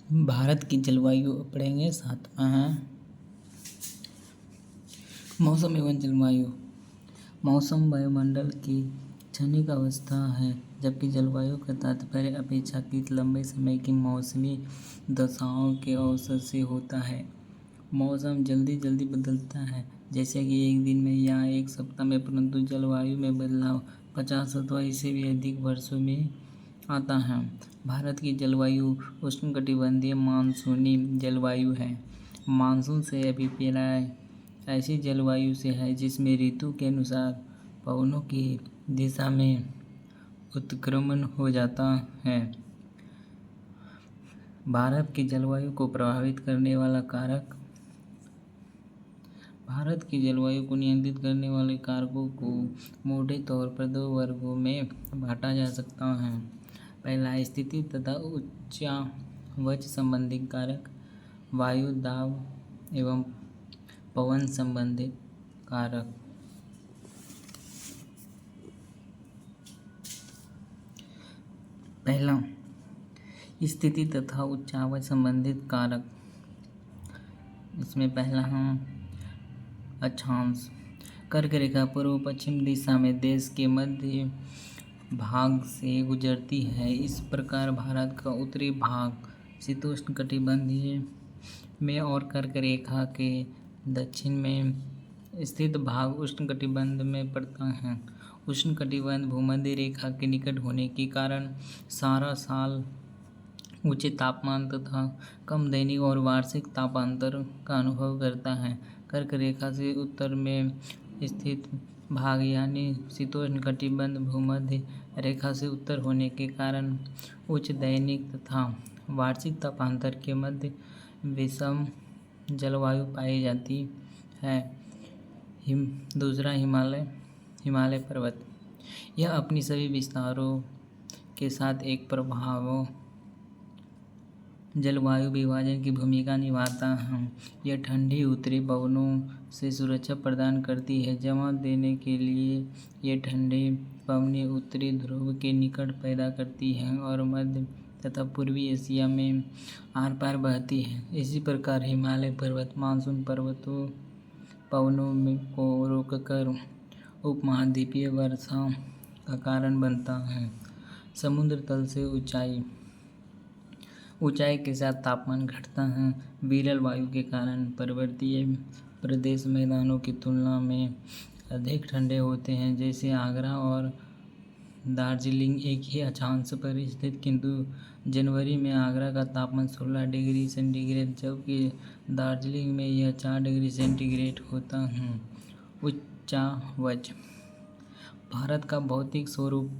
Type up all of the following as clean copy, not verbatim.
भारत की जलवायु पढ़ेंगे। सातवां है मौसम एवं जलवायु। मौसम वायुमंडल की क्षणिक अवस्था है, जबकि जलवायु का तात्पर्य अपेक्षाकृत लंबे समय की मौसमी दशाओं के अवसर से होता है। मौसम जल्दी जल्दी बदलता है, जैसे कि एक दिन में या एक सप्ताह में, परंतु जलवायु में बदलाव 50 अथवा इससे भी अधिक वर्षों में आता है। भारत की जलवायु उष्णकटिबंधीय मानसूनी जलवायु है। मानसून से अभिप्राय ऐसी जलवायु से है जिसमें ऋतु के अनुसार पवनों की दिशा में उत्क्रमण हो जाता है। भारत की जलवायु को प्रभावित करने वाला कारक। भारत की जलवायु को नियंत्रित करने वाले कारकों को मोटे तौर पर दो वर्गों में बांटा जा सकता है। पहला, स्थिति तथा उच्चावच संबंधी कारक, वायु दाब एवं पवन संबंधित कारक। पहला, स्थिति तथा उच्चावच संबंधित कारक। इसमें पहला हम अक्षांश। कर्क रेखा पूर्व पश्चिम दिशा में देश के मध्य भाग से गुजरती है। इस प्रकार भारत का उत्तरी भाग शीतोष्णकटिबंधीय में और कर्क रेखा के दक्षिण में स्थित भाग उष्णकटिबंध में पड़ता है। उष्णकटिबंध भूमध्य रेखा के निकट होने के कारण सारा साल ऊंचे तापमान तथा कम दैनिक और वार्षिक तापांतर का अनुभव करता है। कर्क रेखा से उत्तर में स्थित भाग यानी शीतोष्णकटिबंध भूमध्य रेखा से उत्तर होने के कारण उच्च दैनिक तथा वार्षिक तापांतर के मध्य विषम जलवायु पाई जाती है। दूसरा, हिमालय पर्वत। यह अपनी सभी विस्तारों के साथ एक प्रभाव जलवायु विभाजन की भूमिका निभाता है। यह ठंडी उत्तरी पवनों से सुरक्षा प्रदान करती है। जवाब देने के लिए ये ठंडी पवनें उत्तरी ध्रुव के निकट पैदा करती हैं और मध्य तथा पूर्वी एशिया में आर पार बहती है। इसी प्रकार हिमालय पर्वत मानसून पवनों को रोककर उपमहाद्वीपीय वर्षा का कारण बनता है। समुद्र तल से ऊंचाई के साथ तापमान घटता है। विरल वायु के कारण पर्वतीय प्रदेश मैदानों की तुलना में अधिक ठंडे होते हैं, जैसे आगरा और दार्जिलिंग एक ही अक्षांश पर स्थित, किंतु जनवरी में आगरा का तापमान 16 डिग्री सेंटीग्रेड जबकि दार्जिलिंग में यह 4 डिग्री सेंटीग्रेड होता है। उच्चावच। भारत का भौतिक स्वरूप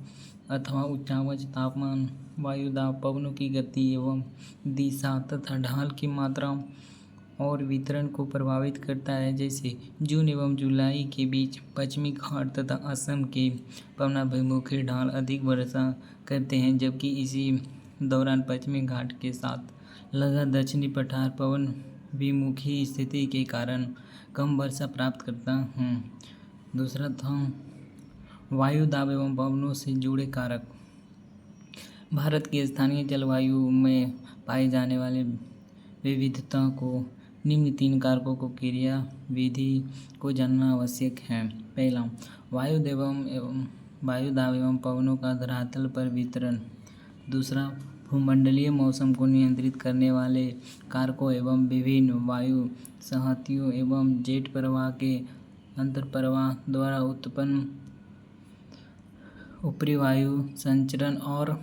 अथवा उच्चावच तापमान, वायुदाब, पवनों की गति एवं दिशा तथा ढाल की मात्रा और वितरण को प्रभावित करता है। जैसे जून एवं जुलाई के बीच पश्चिमी घाट तथा असम के पवनाभिमुखी ढाल अधिक वर्षा करते हैं, जबकि इसी दौरान पश्चिमी घाट के साथ लगा दक्षिणी पठार पवन विमुखी स्थिति के कारण कम वर्षा प्राप्त करता है। दूसरा था वायु दाब एवं पवनों से जुड़े कारक। भारत की स्थानीय जलवायु में पाई जाने वाली विविधता को निम्न 3 कारकों को क्रिया विधि को जानना आवश्यक है। पहला, वायु दाब एवं पवनों का धरातल पर वितरण। दूसरा, भूमंडलीय मौसम को नियंत्रित करने वाले कारकों एवं विभिन्न वायु संहतियों एवं जेट प्रवाह के अंतर्प्रवाह द्वारा उत्पन्न ऊपरी वायु संचरण। और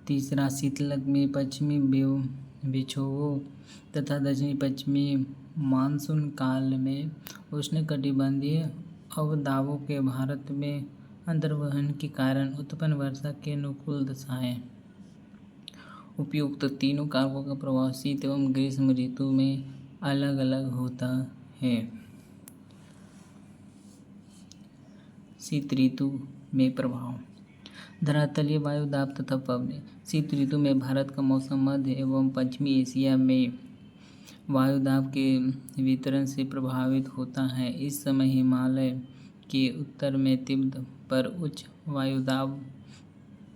तीसरा, शीतलक में पश्चिमी विक्षोभों तथा दक्षिणी पश्चिमी मानसून काल में उष्णकटिबंधीय अवदाबों के भारत में अंतर्वहन के कारण उत्पन्न वर्षा के अनुकूल दशाएं। उपयुक्त तीनों कारकों का प्रभाव शीत एवं ग्रीष्म ऋतु में अलग अलग होता है। शीत ऋतु में प्रभाव। धरातलीय वायु दाब तथा पवनें। शीत ऋतु में भारत का मौसम मध्य एवं पश्चिमी एशिया में वायु दाब के वितरण से प्रभावित होता है। इस समय हिमालय के उत्तर में तिब्बत पर उच्च वायुदाब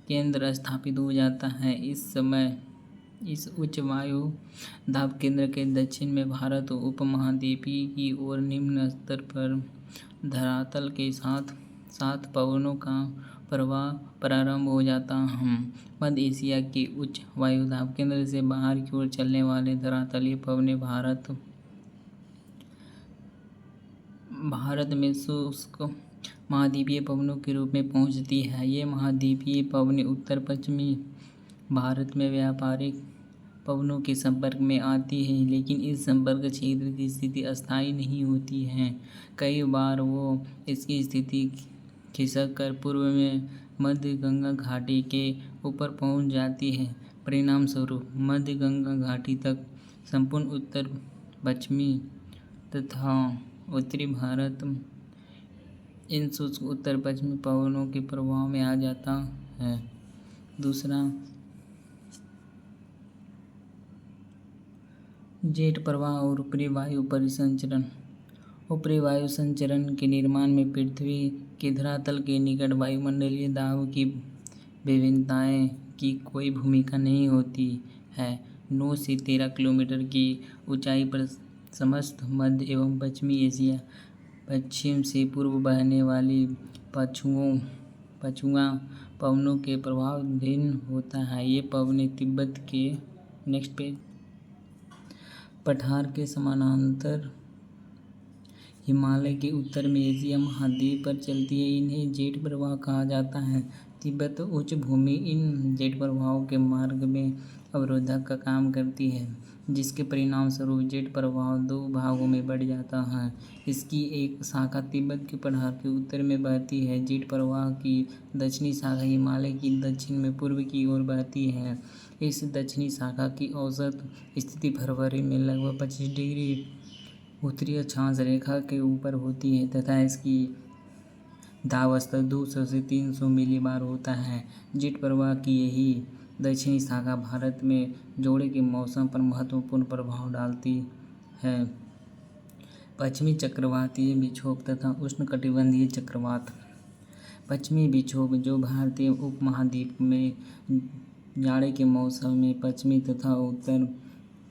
केंद्र स्थापित हो जाता है। इस समय इस उच्च वायु दाब केंद्र के दक्षिण में भारत उपमहाद्वीपीय की ओर निम्न स्तर पर धरातल के साथ साथ पवनों का प्रवाह प्रारंभ हो जाता है। मध्य एशिया के उच्च वायु दाब केंद्र से बाहर की ओर चलने वाले धरातलीय पवनें भारत में शुष्क महाद्वीपीय पवनों के रूप में पहुंचती है। ये महाद्वीपीय पवनें उत्तर पश्चिमी भारत में व्यापारिक पवनों के संपर्क में आती हैं, लेकिन इस संपर्क क्षेत्र की स्थिति अस्थायी नहीं होती है। कई बार वो इसकी स्थिति खिसक कर पूर्व में मध्य गंगा घाटी के ऊपर पहुंच जाती है। परिणाम स्वरूप मध्य गंगा घाटी तक संपूर्ण उत्तर पश्चिमी तथा उत्तरी भारत इन शुष्क उत्तर पश्चिमी पवनों के प्रभाव में आ जाता है। दूसरा, जेट प्रवाह और ऊपरी वायु परिसंचरण। ऊपरी वायु संचरण के निर्माण में पृथ्वी के धरातल के निकट वायुमंडलीय दाब की विभिन्नताएं की कोई भूमिका नहीं होती है। 9 से 13 किलोमीटर की ऊंचाई पर समस्त मध्य एवं पश्चिमी एशिया, पश्चिम से पूर्व बहने वाली पछुआ पवनों के प्रभाव भिन्न होता है। ये पवनें तिब्बत के पठार के समानांतर हिमालय के उत्तर में एशिया महाद्वीप पर चलती है। इन्हें जेट प्रवाह कहा जाता है। तिब्बत उच्च भूमि इन जेट प्रवाहों के मार्ग में अवरोधक का काम करती है, जिसके परिणाम स्वरूप जेट प्रवाह 2 भागों में बढ़ जाता है। इसकी एक शाखा तिब्बत के पठार के उत्तर में बहती है। जेट प्रवाह की दक्षिणी शाखा हिमालय की दक्षिण में पूर्व की ओर बहती है। इस दक्षिणी शाखा की औसत स्थिति फरवरी में लगभग 25 डिग्री उत्तरी अक्षांश रेखा के ऊपर होती है तथा इसकी दाब स्तर 200 से 300 मिलीबार होता है। जेट प्रवाह की यही दक्षिणी शाखा भारत में जोड़े के मौसम पर महत्वपूर्ण प्रभाव डालती है। पश्चिमी चक्रवातीय विक्षोभ तथा उष्णकटिबंधीय चक्रवात। पश्चिमी विक्षोभ जो भारतीय उपमहाद्वीप में जाड़े के मौसम में पश्चिमी तथा उत्तर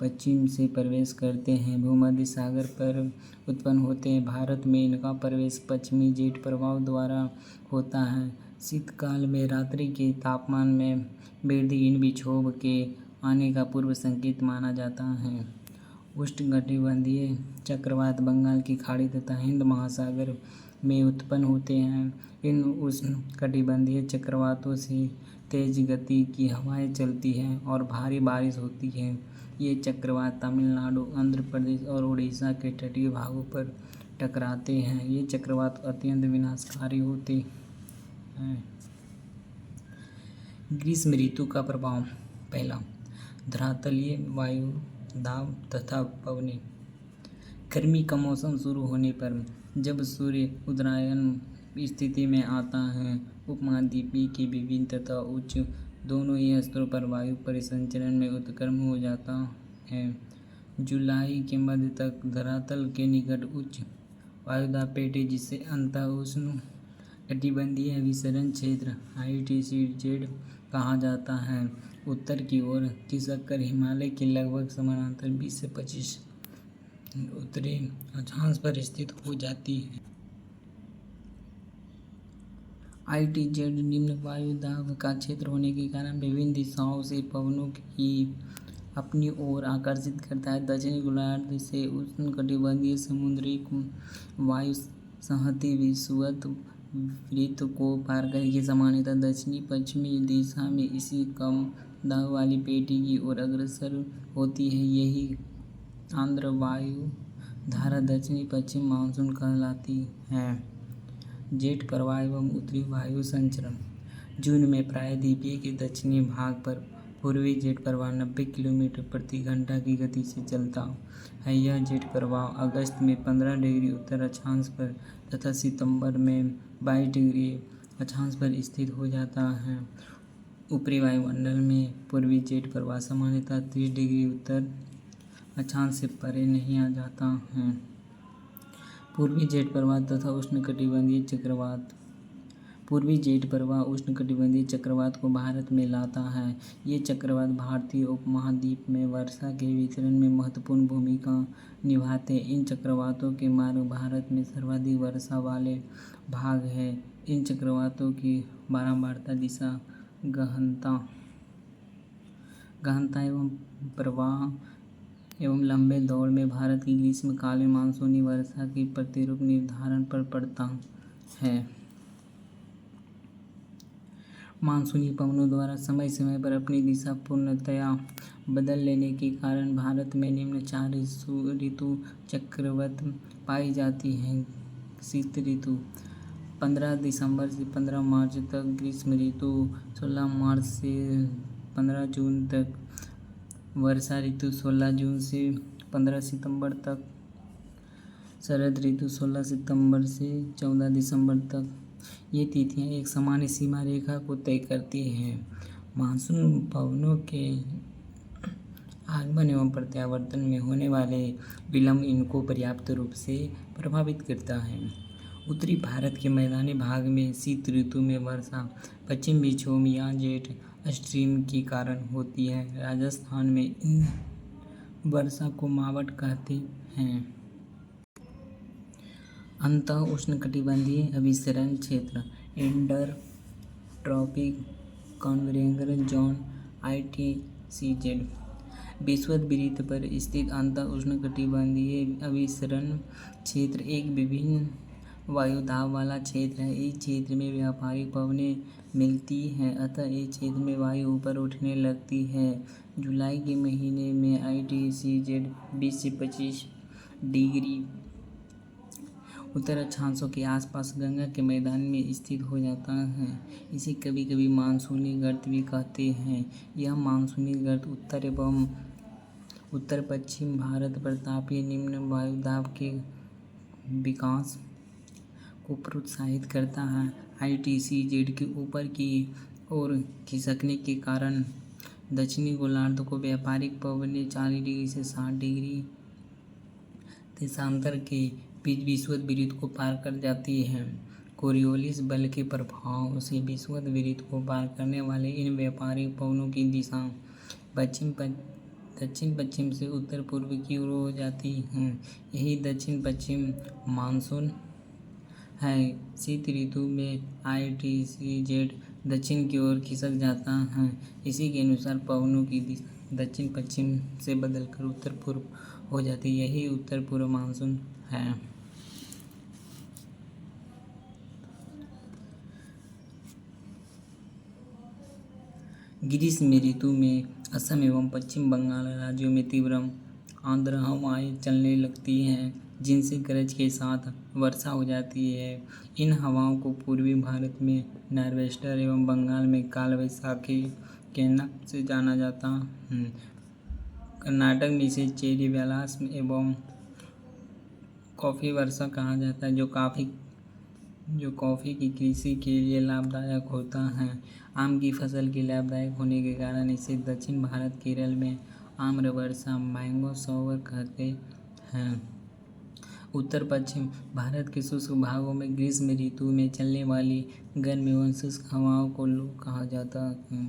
पश्चिम से प्रवेश करते हैं, भूमध्य सागर पर उत्पन्न होते हैं। भारत में इनका प्रवेश पश्चिमी जेट प्रवाह द्वारा होता है। शीतकाल में रात्रि के तापमान में वृद्धि इन विक्षोभ के आने का पूर्व संकेत माना जाता है। उष्णकटिबंधीय चक्रवात बंगाल की खाड़ी तथा हिंद महासागर में उत्पन्न होते हैं। इन उष्णकटिबंधीय चक्रवातों से तेज गति की हवाएं चलती हैं और भारी बारिश होती है। ये चक्रवात तमिलनाडु, आंध्र प्रदेश और उड़ीसा के तटीय भागों पर टकराते हैं। ये चक्रवात अत्यंत विनाशकारी होते हैं। ग्रीष्म ऋतु का प्रभाव। पहला, धरातलीय वायु दाब तथा पवनें। गर्मी का मौसम शुरू होने पर जब सूर्य उत्तरायण स्थिति में आता है, उपमहाद्वीपीय के विभिन्न तथा उच्च दोनों ही स्तरों पर वायु परिसंचरण में उत्क्रमण हो जाता है। जुलाई के मध्य तक धरातल के निकट उच्च वायुदाब पेटी, जिसे अंतः उष्ण कटिबंधीय अभिसरण क्षेत्र ITCZ कहा जाता है, उत्तर की ओर खिसककर हिमालय के लगभग समानांतर 20 से 25 उत्तरी अक्षांश पर स्थित हो जाती है। ITZ निम्न वायु दाब का क्षेत्र होने के कारण विभिन्न दिशाओं से पवनों की अपनी ओर आकर्षित करता है। दक्षिणी गोलार्ध से उष्णकटिबंधीय समुद्री वायु संहति विषुवत वृत्त को पार करके सामान्यतः दक्षिणी पश्चिमी दिशा में इसी कम दाब वाली पेटी की ओर अग्रसर होती है। यही आंध्र वायु धारा दक्षिणी पश्चिम मानसून कहलाती है। जेट प्रवाह एवं उत्तरी वायु संचरण। जून में प्रायद्वीपीय के दक्षिणी भाग पर पूर्वी जेट प्रवाह 90 किलोमीटर प्रति घंटा की गति से चलता है। यह जेट प्रवाह अगस्त में 15 डिग्री उत्तर अक्षांश पर तथा सितंबर में 22 डिग्री अक्षांश पर स्थित हो जाता है। ऊपरी वायुमंडल में पूर्वी जेट प्रवाह सामान्यतः 30 डिग्री उत्तर अक्षांश से परे नहीं आ जाता है। पूर्वी जेट प्रवाह तथा उष्णकटिबंधीय चक्रवात। पूर्वी जेट प्रवाह उष्णकटिबंधीय चक्रवात को भारत में लाता है। ये चक्रवात भारतीय उपमहाद्वीप में वर्षा के वितरण में महत्वपूर्ण भूमिका निभाते हैं। इन चक्रवातों के मार्ग भारत में सर्वाधिक वर्षा वाले भाग हैं। इन चक्रवातों की बारंबारता, दिशा, गहनता एवं प्रवाह एवं लंबे दौर में भारत की ग्रीष्मकालीन मानसूनी वर्षा की प्रतिरूप निर्धारण पर पड़ता है। मानसूनी पवनों द्वारा समय समय पर अपनी दिशा पूर्णतया बदल लेने के कारण भारत में निम्न 4 ऋतु चक्रवत पाई जाती हैं। शीत ऋतु 15 दिसंबर से 15 मार्च तक, ग्रीष्म ऋतु 16 मार्च से 15 जून तक, वर्षा ऋतु 16 जून से 15 सितंबर तक, शरद ऋतु 16 सितंबर से 14 दिसंबर तक। ये तिथियां एक सामान्य सीमा रेखा को तय करती हैं। मानसून पवनों के आगमन एवं प्रत्यावर्तन में होने वाले विलंब इनको पर्याप्त रूप से प्रभावित करता है। उत्तरी भारत के मैदानी भाग में शीत ऋतु में वर्षा पश्चिम विक्षोभ या जेट स्ट्रीम के कारण होती है। राजस्थान में इन वर्षा को मावठ कहते हैं। अंतः उष्णकटिबंधीय अभिसरण क्षेत्र inter tropic convergence zone ITCZ विषुवत पर स्थित अंतः उष्णकटिबंधीय अभिसरण क्षेत्र एक विभिन्न वायुदाब वाला क्षेत्र है। इस क्षेत्र में व्यापारिक पवनें मिलती हैं, अतः इस क्षेत्र में वायु ऊपर उठने लगती है। जुलाई के महीने में ITCZ 20 से 25 डिग्री उत्तर अक्षांशों के आसपास गंगा के मैदान में स्थित हो जाता है। इसे कभी कभी मानसूनी गर्त भी कहते हैं। यह मानसूनी गर्त उत्तर एवं उत्तर पश्चिम भारत पर तापीय निम्न वायुदाब के विकास को प्रोत्साहित करता है। ITCZ के ऊपर की ओर खिसकने के कारण दक्षिणी गोलार्ध को व्यापारिक पवनें 40 डिग्री से 60 डिग्री देशांतर के बीच विषुवत वृत्त को पार कर जाती है। कोरियोलिस बल के प्रभाव से विषुवत वृत्त को पार करने वाले इन व्यापारिक पवनों की दिशा दक्षिण पश्चिम से उत्तर पूर्व की ओर हो जाती है। यही दक्षिण पश्चिम मानसून है। शीत ऋतु में ITCZ दक्षिण की ओर खिसक जाता है। इसी के अनुसार पवनों की दिशा दक्षिण पश्चिम से बदलकर उत्तर पूर्व हो जाती है। यही उत्तर पूर्व मानसून है। ग्रीष्म ऋतु में असम एवं पश्चिम बंगाल राज्यों में तीव्र आर्द्र हवाएं चलने लगती हैं, जिनसे गरज के साथ वर्षा हो जाती है। इन हवाओं को पूर्वी भारत में नॉर्'वेस्टर एवं बंगाल में काल वैसाखी के नाम से जाना जाता है। कर्नाटक में इसे चेरी ब्लॉसम एवं कॉफी वर्षा कहा जाता है, जो कॉफी की कृषि के लिए लाभदायक होता है। आम की फसल के लाभदायक होने के कारण इसे दक्षिण भारत केरल में आम्र वर्षा मैंगो शॉवर कहते हैं। उत्तर पश्चिम भारत के शुष्क भागों में ग्रीष्म ऋतु में चलने वाली गर्म एवं शुष्क हवाओं को लू कहा जाता है।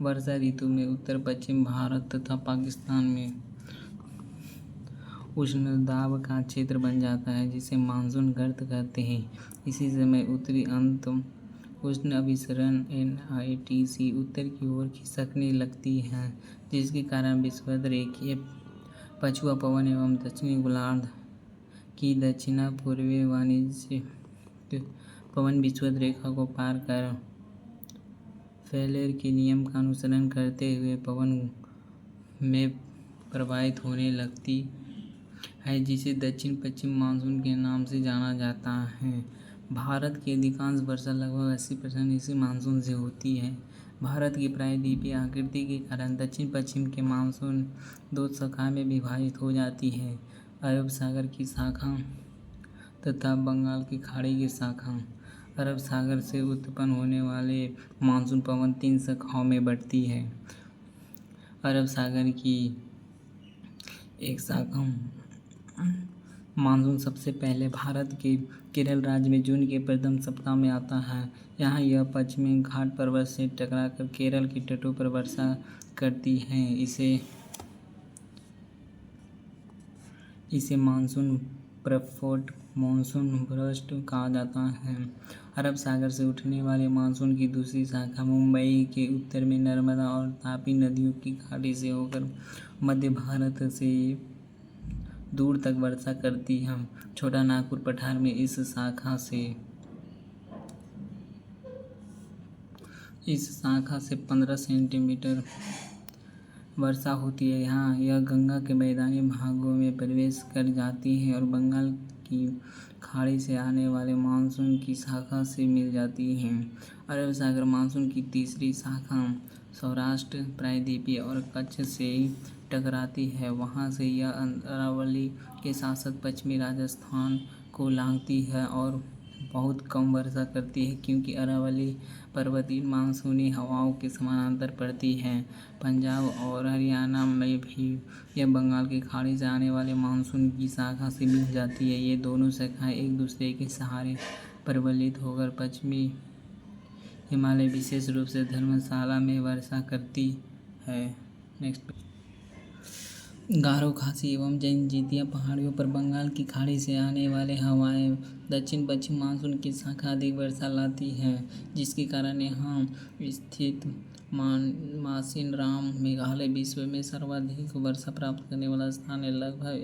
वर्षा ऋतु में उत्तर पश्चिम भारत तथा पाकिस्तान में उष्णदाब का क्षेत्र बन जाता है, जिसे मानसून गर्त कहते हैं। इसी समय उत्तरी अंत उष्ण अभिसरण NITC उत्तर की ओर खिसकने लगती है, जिसके कारण विषुवत रेखीय पछुआ पवन एवं दक्षिणी गोलार्ध की दक्षिण पूर्वी वाणिज्यिक पवन विषुवत रेखा को पार कर फेलेर के नियम का अनुसरण करते हुए पवन में प्रवाहित होने लगती है, जिसे दक्षिण पश्चिम मानसून के नाम से जाना जाता है। भारत की अधिकांश वर्षा लगभग 80% इसी मानसून से होती है। भारत की प्रायद्वीपीय आकृति के कारण दक्षिण पश्चिम के मानसून 2 शाखा में विभाजित हो जाती है, अरब सागर की शाखा तथा बंगाल की खाड़ी की शाखा। अरब सागर से उत्पन्न होने वाले मानसून पवन 3 शाखाओं में बढ़ती है। अरब सागर की एक शाखा मानसून सबसे पहले भारत के केरल राज्य में जून के प्रथम सप्ताह में आता है। यहाँ यह पश्चिमी घाट पर्वत से टकराकर केरल के तटों पर वर्षा करती है। इसे मानसून प्रफोट मानसून बर्स्ट कहा जाता है। अरब सागर से उठने वाले मानसून की दूसरी शाखा मुंबई के उत्तर में नर्मदा और तापी नदियों की खाड़ी से होकर मध्य भारत से दूर तक वर्षा करती है। छोटा नागपुर पठार में इस शाखा से 15 सेंटीमीटर वर्षा होती है। यहाँ यह गंगा के मैदानी भागों में प्रवेश कर जाती है और बंगाल की खाड़ी से आने वाले मानसून की शाखा से मिल जाती है। अरब सागर मानसून की तीसरी शाखा सौराष्ट्र, प्रायद्वीपीय और कच्छ से टकराती है। वहाँ से यह अरावली के साथ साथ पश्चिमी राजस्थान को लांघती है और बहुत कम वर्षा करती है, क्योंकि अरावली पर्वतीय मानसूनी हवाओं के समानांतर पड़ती है। पंजाब और हरियाणा में भी यह बंगाल की खाड़ी से आने वाले मानसून की शाखा से मिल जाती है। ये दोनों शाखाएं एक दूसरे के सहारे प्रबलित होकर पश्चिमी हिमालय, विशेष रूप से धर्मशाला में वर्षा करती है। नेक्स्ट, गारो, खासी एवं जनजातीय पहाड़ियों पर बंगाल की खाड़ी से आने वाले हवाएं दक्षिण पश्चिम मानसून की शाखा अधिक वर्षा लाती है, जिसके कारण यहाँ स्थित मासिनराम मेघालय विश्व में सर्वाधिक वर्षा प्राप्त करने वाला स्थान है, लगभग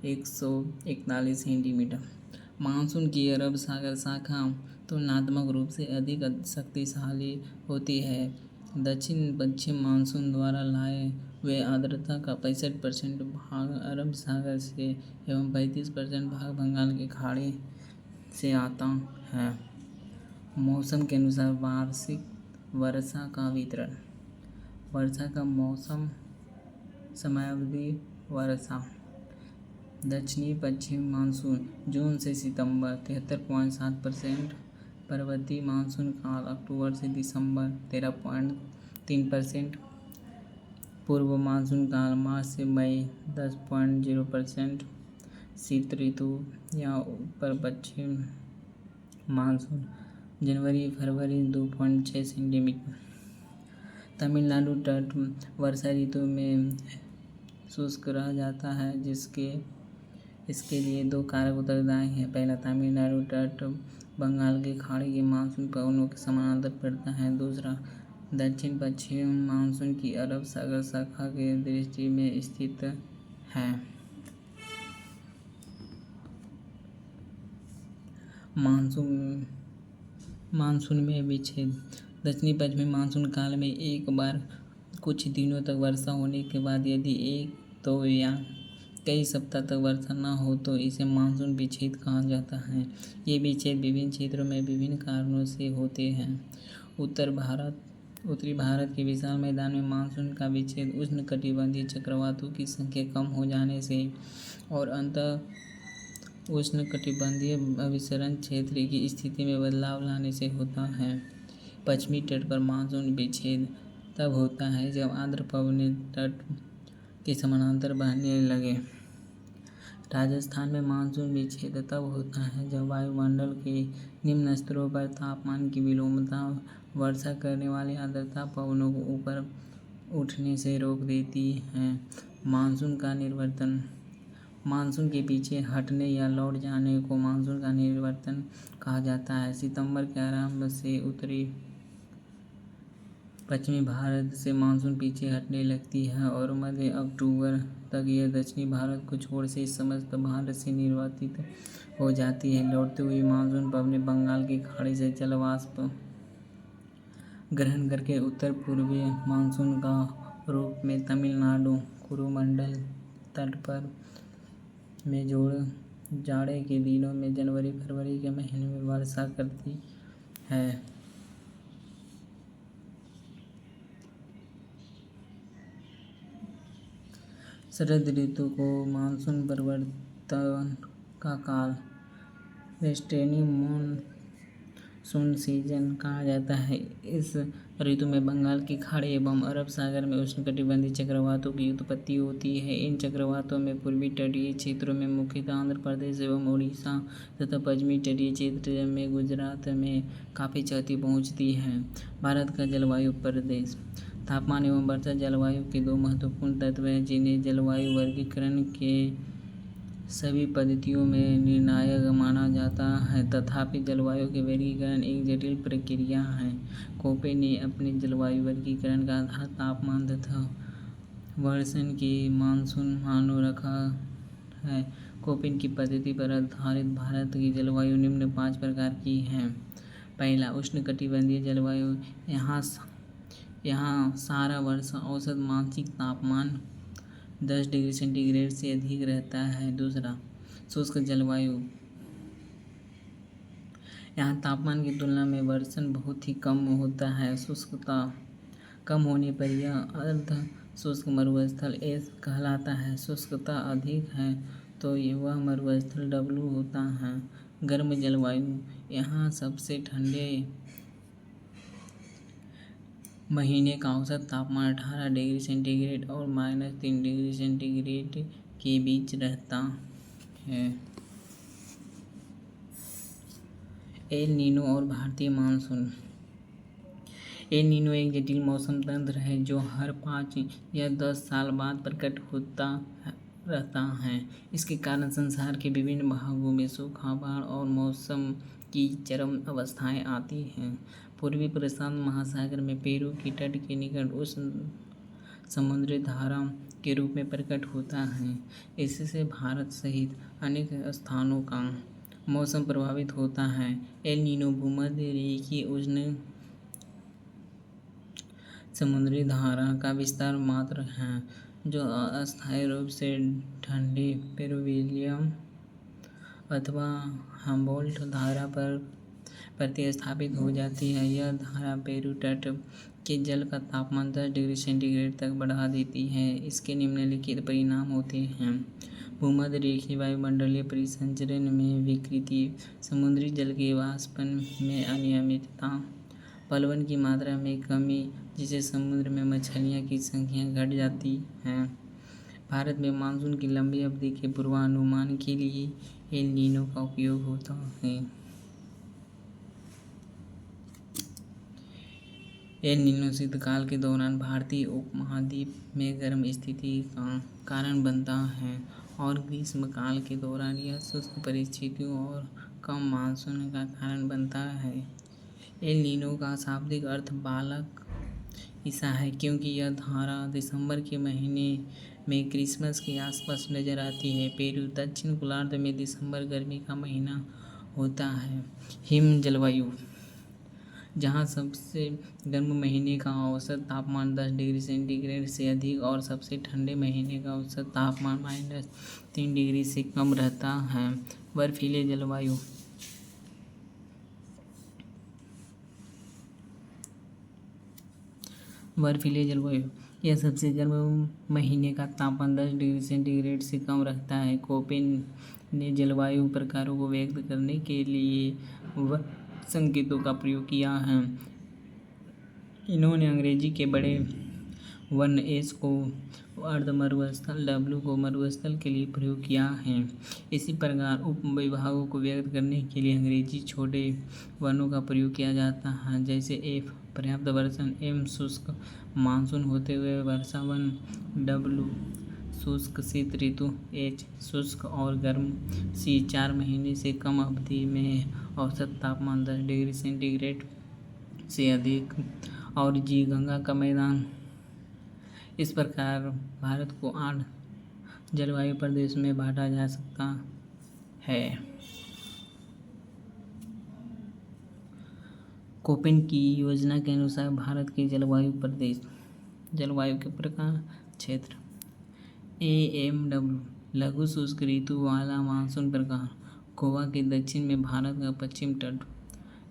1141 सेंटीमीटर। मानसून की अरब सागर शाखा तुलनात्मक रूप से अधिक शक्तिशाली होती है। दक्षिण पश्चिम मानसून द्वारा लाए हुए आर्द्रता का 65% भाग अरब सागर से एवं 35% भाग बंगाल की खाड़ी से आता है। मौसम के अनुसार वार्षिक वर्षा का वितरण। वर्षा का मौसम समयावधि वर्षा। दक्षिणी पश्चिम मानसून जून से सितंबर 73.7%। पर्वतीय मानसून काल अक्टूबर से दिसंबर 13.3%। पूर्व मानसून काल मार्च से मई 10.0%। शीत ऋतु या उत्तर पश्चिम मानसून जनवरी फरवरी 2.6 सेंटीमीटर। तमिलनाडु तट वर्षा ऋतु में शुष्क रह जाता है, इसके लिए दो कारक उत्तरदायी हैं। पहला, तमिलनाडु तट बंगाल की खाड़ी के मानसून पवनों के समानांतर पड़ता है। दूसरा, दक्षिण पश्चिम मानसून की अरब सागर शाखा के दृष्टि में स्थित है। मानसून में विच्छेद। दक्षिणी पश्चिमी मानसून काल में एक बार कुछ दिनों तक वर्षा होने के बाद यदि एक दो या कई सप्ताह तक वर्षा न हो तो इसे मानसून विच्छेद कहा जाता है। ये विच्छेद विभिन्न क्षेत्रों में विभिन्न कारणों से होते हैं। उत्तरी भारत के विशाल मैदान में मानसून का विच्छेद उष्णकटिबंधीय चक्रवातों की संख्या कम हो जाने से और अंतः उष्णकटिबंधीय अभिसरण क्षेत्र की स्थिति में बदलाव लाने से होता है। पश्चिमी तट पर मानसून विच्छेद तब होता है जब आर्द्र पवनें तट के समानांतर बहने लगे। राजस्थान में मानसून विच्छेद तब होता है जब वायुमंडल के निम्न स्तरों पर तापमान की विलोमता वर्षा करने वाले आर्द्रता पवनों को ऊपर उठने से रोक देती है। मानसून का निवर्तन। मानसून के पीछे हटने या लौट जाने को मानसून का निवर्तन कहा जाता है। सितंबर के आरंभ से उत्तरी पश्चिमी भारत से मानसून पीछे हटने लगती है और मध्य अक्टूबर तक यह दक्षिणी भारत को छोड़ से समस्त भारत से निर्वातित हो जाती है। लौटते हुए मानसून पवनें बंगाल की खाड़ी से जलवाष्प ग्रहण करके उत्तर पूर्वी मानसून का रूप में तमिलनाडु कोरोमंडल तट पर में जाड़े के दिनों में जनवरी फरवरी के महीने में वर्षा करती है। शरद ऋतु को मानसून परिवर्तन का काल वेस्टर्नी मानसून सीजन कहा जाता है। इस ऋतु में बंगाल की खाड़ी एवं अरब सागर में उष्णकटिबंधीय चक्रवातों की उत्पत्ति होती है। इन चक्रवातों में पूर्वी तटीय क्षेत्रों में मुख्यतः आंध्र प्रदेश एवं उड़ीसा तथा पश्चिमी तटीय क्षेत्र में गुजरात में काफ़ी क्षति पहुंचती है। भारत का जलवायु प्रदेश। तापमान एवं वर्षा जलवायु के दो महत्वपूर्ण तत्व हैं जिन्हें जलवायु वर्गीकरण के सभी पद्धतियों में निर्णायक माना जाता है। तथापि जलवायु के वर्गीकरण एक जटिल प्रक्रिया है। कोपे ने अपने जलवायु वर्गीकरण का आधार तापमान तथा वर्षण के मानसून मानों रखा है। कोपेन की पद्धति पर आधारित भारत की जलवायु निम्न 5 प्रकार की है। पहला, उष्णकटिबंधीय जलवायु। यहाँ सारा वर्ष औसत मासिक तापमान 10 डिग्री सेंटीग्रेड से अधिक रहता है। दूसरा, शुष्क जलवायु। यहाँ तापमान की तुलना में वर्षण बहुत ही कम होता है। शुष्कता कम होने पर यह अर्ध शुष्क मरुस्थल एस कहलाता है। शुष्कता अधिक है तो वह मरुस्थल डब्लू होता है। गर्म जलवायु। यहाँ सबसे ठंडे महीने का औसत तापमान 18 डिग्री सेंटीग्रेड और -3 डिग्री सेंटीग्रेड के बीच रहता है। एल नीनो और भारतीय मानसून। एल नीनो एक जटिल मौसम तंत्र है जो हर 5 या 10 साल बाद प्रकट होता रहता है। इसके कारण संसार के विभिन्न भागों में सूखा, बाढ़ और मौसम की चरम अवस्थाएं आती हैं। पूर्वी प्रशांत महासागर में पेरू की तट के निकट उष्ण समुद्री धारा के रूप में प्रकट होता है। इससे भारत सहित अनेक स्थानों का मौसम प्रभावित होता है। एल नीनो भूमध्य रेखीय उष्ण समुद्री धारा का विस्तार मात्र है जो अस्थायी रूप से ठंडी पेरुविलियम अथवा हम्बोल्ट धारा पर प्रतिस्थापित हो जाती है। यह धारा पेरू तट के जल का तापमान 10 डिग्री सेंटीग्रेड तक बढ़ा देती है। इसके निम्नलिखित परिणाम होते हैं। भूमध्य रेखीय वायुमंडलीय परिसंचरण में विकृति, समुद्री जल के वाष्पन में अनियमितता, पलवन की मात्रा में कमी जिससे समुद्र में मछलियों की संख्या घट जाती है। भारत में मानसून की लंबी अवधि के पूर्वानुमान के लिए एल नीनो का उपयोग होता है। एल नीनो शीतकाल के दौरान भारतीय उपमहाद्वीप में गर्म स्थिति का कारण बनता है और ग्रीष्मकाल के दौरान यह शुष्क परिस्थितियों और कम मानसून का कारण बनता है। एल नीनो का शाब्दिक अर्थ बालक ईसा है क्योंकि यह धारा दिसंबर के महीने में क्रिसमस के आसपास नजर आती है। पेरू दक्षिण गोलार्ध में दिसंबर गर्मी का महीना होता है। हिम जलवायु, जहाँ सबसे गर्म महीने का औसत तापमान 10 डिग्री सेंटीग्रेड से अधिक और सबसे ठंडे महीने का औसत तापमान -3 डिग्री से कम रहता है। बर्फीले जलवायु, यह सबसे गर्म महीने का तापमान 10 डिग्री सेंटीग्रेड से कम रखता है। कोपेन ने जलवायु प्रकारों को व्यक्त करने के लिए वह संकेतों का प्रयोग किया है। इन्होंने अंग्रेजी के बड़े वर्ण एस को अर्ध मरुस्थल, डब्लू को मरुस्थल के लिए प्रयोग किया है। इसी प्रकार उप विभागों को व्यक्त करने के लिए अंग्रेजी छोटे वर्णों का प्रयोग किया जाता है, जैसे एफ पर्याप्त वर्षण, एम शुष्क मानसून होते हुए वर्षावन, डब्लू शुष्क शीत ऋतु, एच शुष्क और गर्म, सी 4 महीने से कम अवधि में औसत तापमान 10 डिग्री सेंटीग्रेड से अधिक, और जी गंगा का मैदान। इस प्रकार भारत को 8 जलवायु प्रदेश में बांटा जा सकता है। कोपेन की योजना के अनुसार भारत के जलवायु प्रदेश, जलवायु के प्रकार क्षेत्र, AMW लघु शुष्क ऋतु वाला मानसून प्रकार, गोवा के दक्षिण में भारत का पश्चिम तट,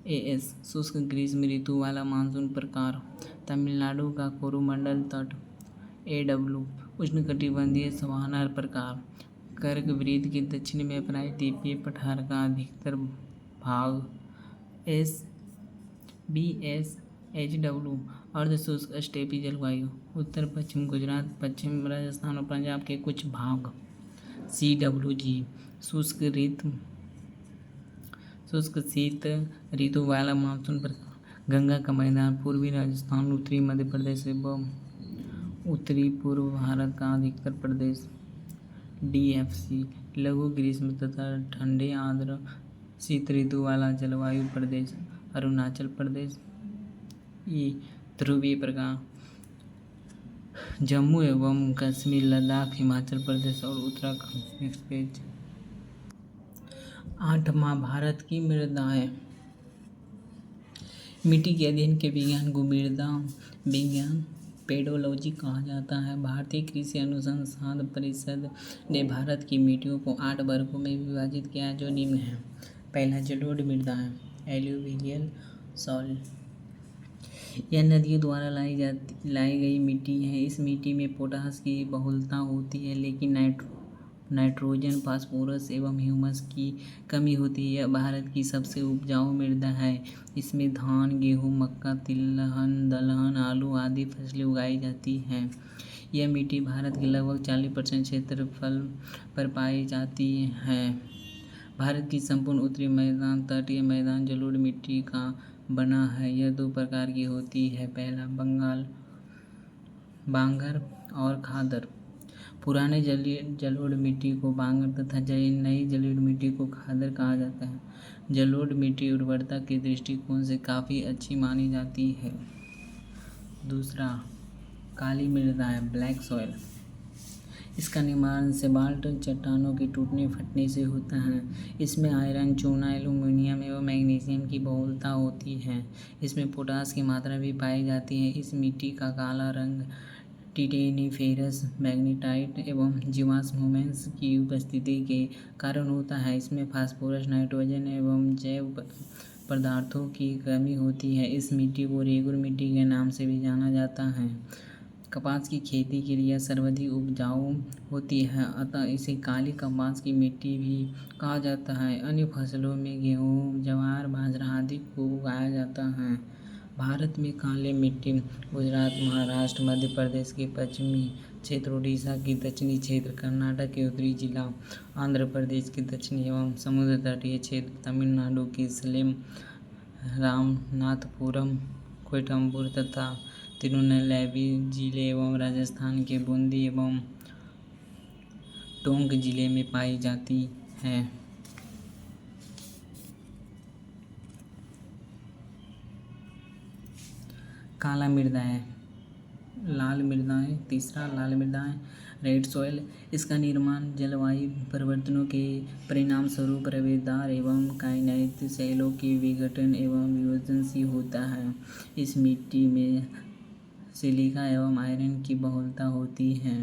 AS शुष्क ग्रीष्म ऋतु वाला मानसून प्रकार, तमिलनाडु का कोरोमंडल तट, AW उष्णकटिबंधीय सवाना प्रकार, कर्क वृत्त के दक्षिण में प्रायद्वीपीय पठार का अधिकतर भाग, BSHW अर्ध शुष्क स्टेपी जलवायु, उत्तर पश्चिम गुजरात, पश्चिम राजस्थान और पंजाब के कुछ भाग। CWG शुष्क शीत ऋतु वाला मानसून प्रदेश, गंगा का मैदान, पूर्वी राजस्थान, उत्तरी मध्य प्रदेश एवं उत्तरी पूर्व भारत का अधिकतर प्रदेश। DFC लघु ग्रीष्म तथा ठंडे आर्द्र शीत ऋतु वाला जलवायु प्रदेश, अरुणाचल प्रदेश। ध्रुवीय प्रकार, जम्मू एवं कश्मीर, लद्दाख, हिमाचल प्रदेश और उत्तराखंड। Next page. 8वां भारत की मृदाएं। मिट्टी के अध्ययन के विज्ञान को मृदा विज्ञान पेडोलॉजी कहा जाता है। भारतीय कृषि अनुसंधान परिषद ने भारत की मिट्टियों को 8 वर्गों में विभाजित किया है, जो निम्न है। पहला, जलोढ़ मृदाएं, एलुवियल सॉइल। यह नदियों द्वारा लाई गई मिट्टी है। इस मिट्टी में पोटास की बहुलता होती है, लेकिन नाइट्रोजन, फास्फोरस एवं ह्यूमस की कमी होती है। यह भारत की सबसे उपजाऊ मृदा है। इसमें धान, गेहूँ, मक्का, तिलहन, दलहन, आलू आदि फसलें उगाई जाती हैं। यह मिट्टी भारत के लगभग 40% क्षेत्रफल पर पाई जाती है। भारत की संपूर्ण उत्तरी मैदान, तटीय मैदान जलोढ़ मिट्टी का बना है। यह 2 प्रकार की होती है। पहला, बांगर और खादर। पुराने जलोढ़ मिट्टी को बांगर तथा नई जलोढ़ मिट्टी को खादर कहा जाता है। जलोढ़ मिट्टी उर्वरता के दृष्टिकोण से काफ़ी अच्छी मानी जाती है। दूसरा, काली मृदाएं, ब्लैक सॉइल। इसका निर्माण सेबाल्ट चट्टानों के टूटने फटने से होता है। इसमें आयरन, चूना, एल्यूमीनियम एवं मैग्नीशियम की बहुलता होती है। इसमें पोटास की मात्रा भी पाई जाती है। इस मिट्टी का काला रंग टिटेनिफेरस, मैग्नेटाइट एवं जीवाश्म ह्यूमस की उपस्थिति के कारण होता है। इसमें फास्फोरस, नाइट्रोजन एवं जैव पदार्थों की कमी होती है। इस मिट्टी को रेगुर मिट्टी के नाम से भी जाना जाता है। कपास की खेती के लिए सर्वाधिक उपजाऊ होती है, अतः इसे काली कपास की मिट्टी भी कहा जाता है। अन्य फसलों में गेहूँ, ज्वार, बाजरा आदि को उगाया जाता है। भारत में काली मिट्टी गुजरात, महाराष्ट्र, मध्य प्रदेश के पश्चिमी क्षेत्र, उड़ीसा के दक्षिणी क्षेत्र, कर्नाटक के उत्तरी जिला, आंध्र प्रदेश के दक्षिणी एवं समुद्र तटीय क्षेत्र, तमिलनाडु के सलेम, रामनाथपुरम, कोयम्बटूर तथा तिरुनेलवेली जिले एवं राजस्थान के बूंदी एवं टोंक जिले में पाई जाती है। काला मृदाएं, लाल मृदाएं। तीसरा, लाल मृदाएं, रेड सॉइल। इसका निर्माण जलवायु परिवर्तनों के परिणाम स्वरूप रवेदार एवं काइनाइट सेलों के विघटन एवं वियोजन से होता है। इस मिट्टी में सिलिका एवं आयरन की बहुलता होती है।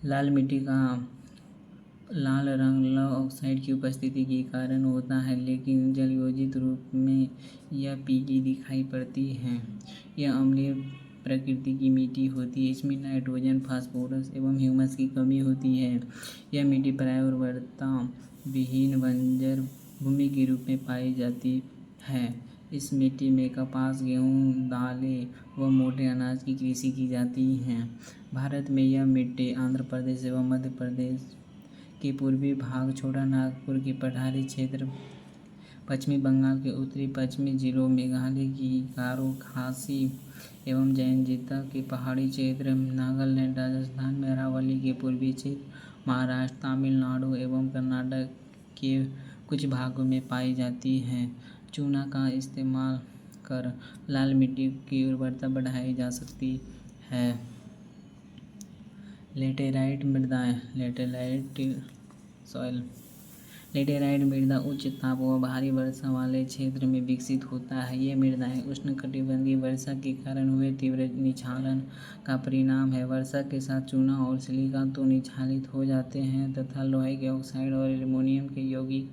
लाल मिट्टी का लाल रंग लौह ऑक्साइड की उपस्थिति के कारण होता है, लेकिन जलयोजित रूप में यह पीली दिखाई पड़ती है। यह अम्लीय प्रकृति की मिट्टी होती है। इसमें नाइट्रोजन, फास्फोरस एवं ह्यूमस की कमी होती है। यह मिट्टी प्रायः उर्वरता विहीन बंजर भूमि के रूप में पाई जाती है। इस मिट्टी में कपास, गेहूँ, दालें व मोटे अनाज की कृषि की जाती है। भारत में यह मिट्टी आंध्र प्रदेश एवं मध्य प्रदेश के पूर्वी भाग, छोटा नागपुर के पठारी क्षेत्र, पश्चिमी बंगाल के उत्तरी पश्चिमी जिलों, मेघालय की गारो, खासी एवं जैनजिता के पहाड़ी क्षेत्र, नागालैंड, राजस्थान में अरावली के पूर्वी क्षेत्र, महाराष्ट्र, तमिलनाडु एवं कर्नाटक के कुछ भागों में पाई जाती है। चूना का इस्तेमाल कर लाल मिट्टी की उर्वरता बढ़ाई जा सकती है। लेटेराइट मृदाएं, लेटेराइट सॉइल। लेटेराइट मृदा उच्च ताप व भारी वर्षा वाले क्षेत्र में विकसित होता है। ये मृदाएं उष्णकटिबंधीय वर्षा के कारण हुए तीव्र निक्षालन का परिणाम है। वर्षा के साथ चूना और सिलिका तो निक्षालित हो जाते हैं तथा लोहे के ऑक्साइड और एल्यूमीनियम के यौगिक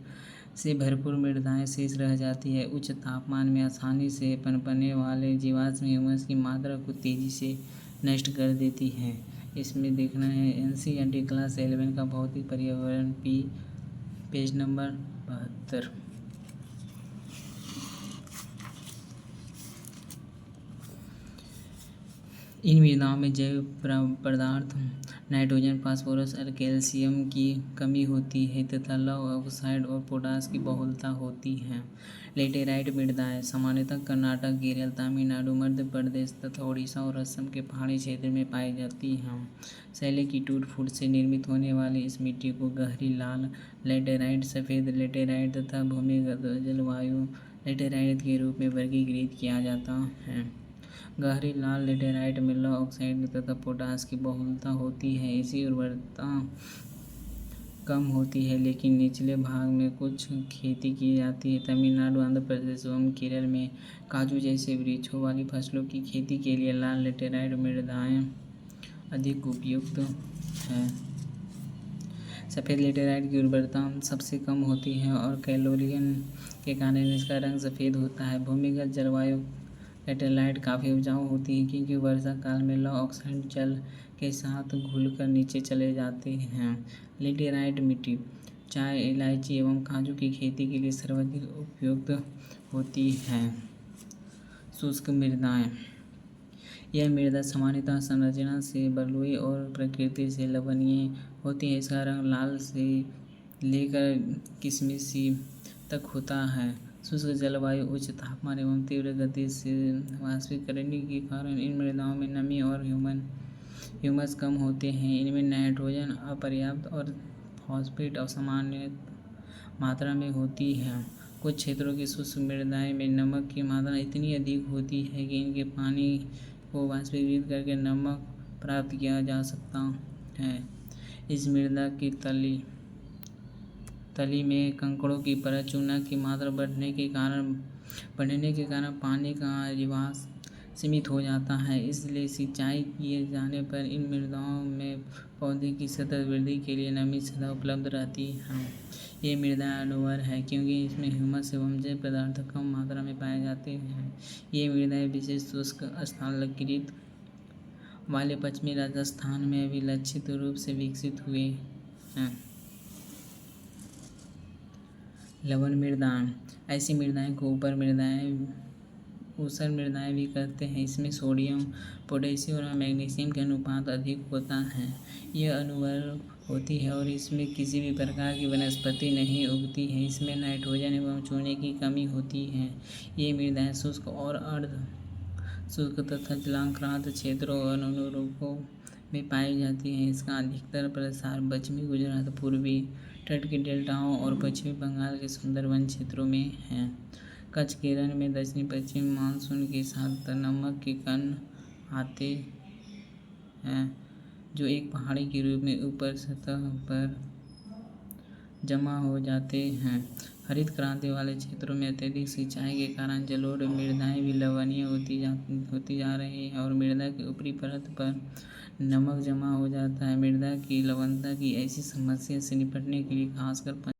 से भरपूर मृदाएं शेष रह जाती है। उच्च तापमान में आसानी से पनपने वाले जीवाश्म ह्यूमस की मात्रा को तेजी से नष्ट कर देती है। इसमें देखना है NCERT क्लास 11 का भौतिक पर्यावरण पेज नंबर 72। इन मृदाओं में जैव पदार्थ नाइट्रोजन, फास्फोरस और कैल्शियम की कमी होती है तथा लौह ऑक्साइड और पोटास की बहुलता होती है। लेटेराइट मृदाएं सामान्यतः कर्नाटक, केरल, तमिलनाडु, मध्य प्रदेश तथा ओडिशा और असम के पहाड़ी क्षेत्र में पाई जाती हैं। शैल की टूट-फूट से निर्मित होने वाली इस मिट्टी को गहरी लाल लेटेराइट, सफ़ेद लेटेराइट तथा भूमिगत जलवायु लेटेराइट के रूप में वर्गीकृत किया जाता है। गहरी लाल लेटेराइट में लौह ऑक्साइड तथा पोटास की बहुलता होती है। इसकी उर्वरता कम होती है, लेकिन निचले भाग में कुछ खेती की जाती है। तमिलनाडु, आंध्र प्रदेश एवं केरल में काजू जैसे वृक्षों वाली फसलों की खेती के लिए लाल लेटेराइट मृदाएं अधिक उपयुक्त है। सफ़ेद लेटेराइट की उर्वरता सबसे कम होती है और कैलोरीन के कारण इसका रंग सफ़ेद होता है। भूमिगत जलवायु लेटेराइट काफ़ी उपजाऊ होती है, क्योंकि वर्षा काल में लौह ऑक्साइड जल के साथ घुलकर नीचे चले जाते हैं। लेटेराइट मिट्टी चाय, इलायची एवं काजू की खेती के लिए सर्वाधिक उपयुक्त होती है। शुष्क मृदाएं यह मृदा सामान्यतः संरचना से बलुई और प्रकृति से लवणीय होती है। इसका रंग लाल से लेकर किशमिशी तक होता है। शुष्क जलवायु, उच्च तापमान एवं तीव्र गति से वाष्पीकरण के कारण इन मृदाओं में नमी और ह्यूमस कम होते हैं। इनमें नाइट्रोजन अपर्याप्त और फॉस्फेट असामान्य मात्रा में होती है। कुछ क्षेत्रों की शुष्क मृदाएं में नमक की मात्रा इतनी अधिक होती है कि इनके पानी को वाष्पीकृत करके नमक प्राप्त किया जा सकता है। इस मृदा की तली में कंकड़ों की परत, चूना की मात्रा बढ़ने के कारण पानी का रिसाव सीमित हो जाता है। इसलिए सिंचाई किए जाने पर इन मृदाओं में पौधे की सतत वृद्धि के लिए नमी सदा उपलब्ध रहती है। ये मृदाएं अनुर्वर है, क्योंकि इसमें ह्यूमस एवं जैव पदार्थ कम मात्रा में पाए जाते हैं। ये मृदाएं विशेष शुष्क स्थलाकृति वाले पश्चिमी राजस्थान में अविलक्षित रूप से विकसित हुए हैं। लवण मृदाएं ऐसी मृदाएं को ऊसर मृदाएं भी कहते हैं। इसमें सोडियम, पोटेशियम और मैग्नीशियम का अनुपात अधिक होता है। यह अनुर्वर होती है और इसमें किसी भी प्रकार की वनस्पति नहीं उगती है। इसमें नाइट्रोजन एवं चूने की कमी होती है। ये मृदाएं शुष्क और अर्ध शुष्क तथा जलाक्रांत क्षेत्रों और अनुरूपों में पाई जाती हैं। इसका अधिकतर प्रसार पश्चिमी गुजरात, पूर्वी तट के डेल्टाओं और पश्चिमी बंगाल के सुंदरवन क्षेत्रों में है। कच्छ, केरल में दक्षिण पश्चिम मानसून के साथ नमक के कण आते हैं, जो एक पहाड़ी के रूप में ऊपर सतह पर जमा हो जाते हैं। हरित क्रांति वाले क्षेत्रों में अत्यधिक सिंचाई के कारण जलोढ़ मृदाएं भी लवणीय होती जा रही है और मृदा की ऊपरी परत पर नमक जमा हो जाता है। मृदा की लवणता की ऐसी समस्या से निपटने के लिए खासकर